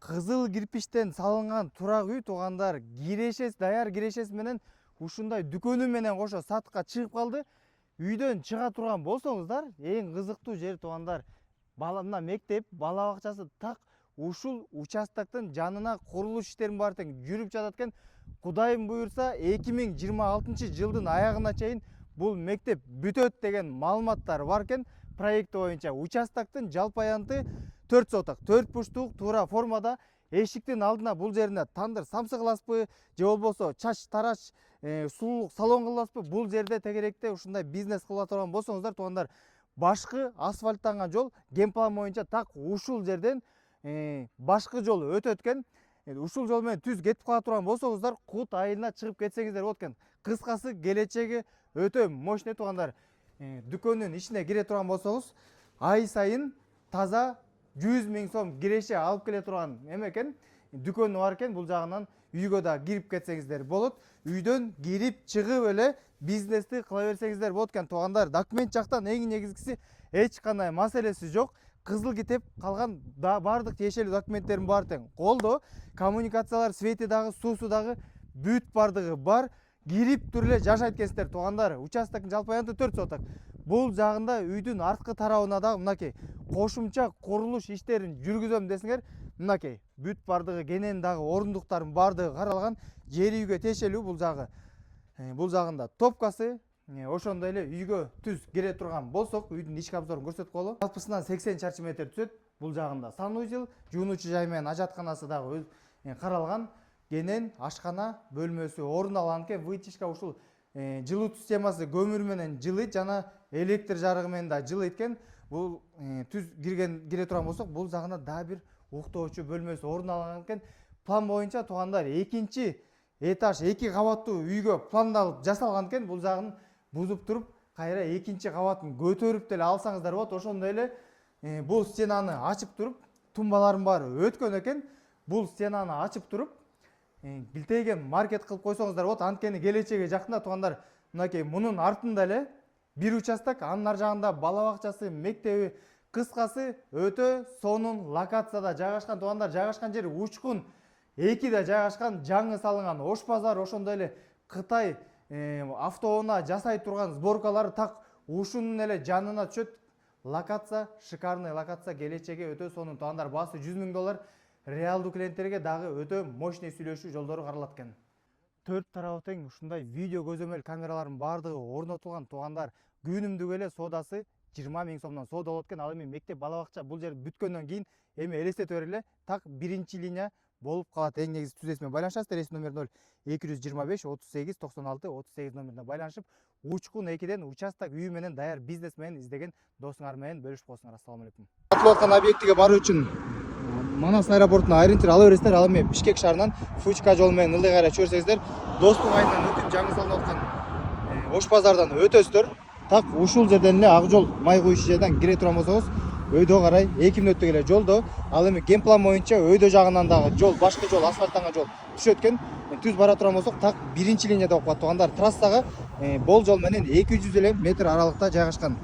Кызыл кирпичтен салынган турак үй туугандар даяр кирешеси менен ушундай дүкөнү менен кошо сатыкка чыгып калды. Үйдөн чыга турган болсоңуздар, эң кызыктуу жери туугандар, мына мектеп, бала бакчасы так ушул участоктун жанына курулуш иштерин баары тең жүрүп жатат экен. Кудайым буюрса 2026-жылдын аягына чейин бул мектеп бүтөт деген маалыматтар бар экен. Проекти боюнча участоктун жалпы аянты 4 соток, 4 бурчтук туура формада. Эшиктин алдына бул жерине тандыр самсы кыласызбы, же болбосо чач тарач сулуулук салон кыласызбы? Бул жерде тегеректе ушундай бизнес кыла турган болсоңуздар, туугандар, башкы асфальттанган жол генплан боюнча так ушул жерден башкы жол өтөт экен. Ушул жол менен түз кетип кала турган болсоңуздар, кут айылына чыгып кетсеңиздер болот экен. Кыскасы келечеги өтө мощный туугандар. Дүкөнүн ичине кире турган болсоңуз, ай сайын таза 100 000 сом киреше алып келе турган эме экен. Дүкөнү бар экен, бул жагынан үйгө да кирип кетсеңиздер болот. Үйдөн кирип чыгып эле бизнести кыла берсеңиздер болот экен туугандар. Документ жактан эң негизгиси эч кандай маселеси жок. Кызыл китеп калган бардык тиешелүү документтердин баары тең колдо. Коммуникациялар, свети дагы, суусу дагы бүт бардыгы бар. Кирип туруп эле жашайт экенсиздер туугандар. Участоктун жалпы аянты 4 соток. Бул жагында үйдүн арткы тарабына дагы мынакей кошумча курулуш иштерин жүргүзөм десеңер, мынакей бүт бардыгы кенен дагы орундуктардын бардыгы каралган. Жери үйгө тиешелүү бул жагы. Бул жагында топкасы, ошондой эле үйгө түз кире турган болсок, үйдүн ички обзорун көрсөтүп коелу. Жалпысынан 80 чарчы метр түзөт. Бул жагында санузел, жуунуучу жай менен ажатканасы дагы каралган. Кенен ашкана бөлмөсү орун алган экен. Вытяжка ушул жылуу системасы көмүр менен жылыйт жана электр жарыгы менен да жылыйт экен. Бул түз кире турган болсок, бул жагына дагы бир уктоочу бөлмөсү орун алган экен. План боюнча туугандар, экинчи этаж 2 кабаттуу үйгө пландалып жасалган экен. Бул жагын бузуп туруп, кайра экинчи кабатын көтөрүп деле алсаңыздар болот. Ошондой эле бул стенаны ачып туруп, тумбалардын баары өткөн экен. Бул стенаны ачып туруп, билтейген маркет кылып койсоңуздар болот. Анткени келечеги жакында туугандар, мынакей мунун артында эле бир участок, анын ар жагында бала бакчасы, мектеби, кыскасы өтө сонун локацияда жайгашкан туугандар. Жайгашкан жери учкун 2де жайгашкан, жаңы салынган ош базар, ошондой эле Кытай автоунаа жасай турган сборкалары так ушунун эле жанына түшөт. Локация, шикарный локация, келечеги өтө сонун туугандар. Баасы $100 000. Реалдуу клиенттерге дагы өтө мощный сүйлөшүү жолдору каралат экен. Төрт тарабы тең ушундай видео көзөмөл камералардын баардыгы орнотулган туугандар. Күнүмдүк эле соодасы 20 000 сомдон соода болот экен. Ал эми мектеп, бала бакча бул жер бүткөндөн кийин эми элестете берели, так биринчи линия болуп калат. Эң негизи түз менен байланышасыздар. Ресми номер 0225 38 96 38 номерине байланышып, учкун 2ден участок үй менен даяр бизнес менен издеген досуңар менен бөлүшүп коесуңар. Ассаламу алейкум. Атылып аткан объектиге баруу үчүн Манас аэропортуна ориентир ала бересиздер. Ал эми Бишкек шаарынан Фучка жолу менен ылдый кайра чөп берсеңиздер, Достук айынан өтүп жаңы салынып аткан Ош базардан өтөсүздөр. Так ушул жерден эле ак жол май куюшу жерден кире турган болсоңуз, өйдө карай 2 мүнөттүк эле жолдо. Ал эми генплан боюнча өйдө жагынан дагы жол, башкы жол, асфальттанган жол түшөт экен. Түз бара турган болсок, так биринчи линияда окуп атат туугандар. Трассага бол жол менен 200 эле метр аралыкта жайгашкан.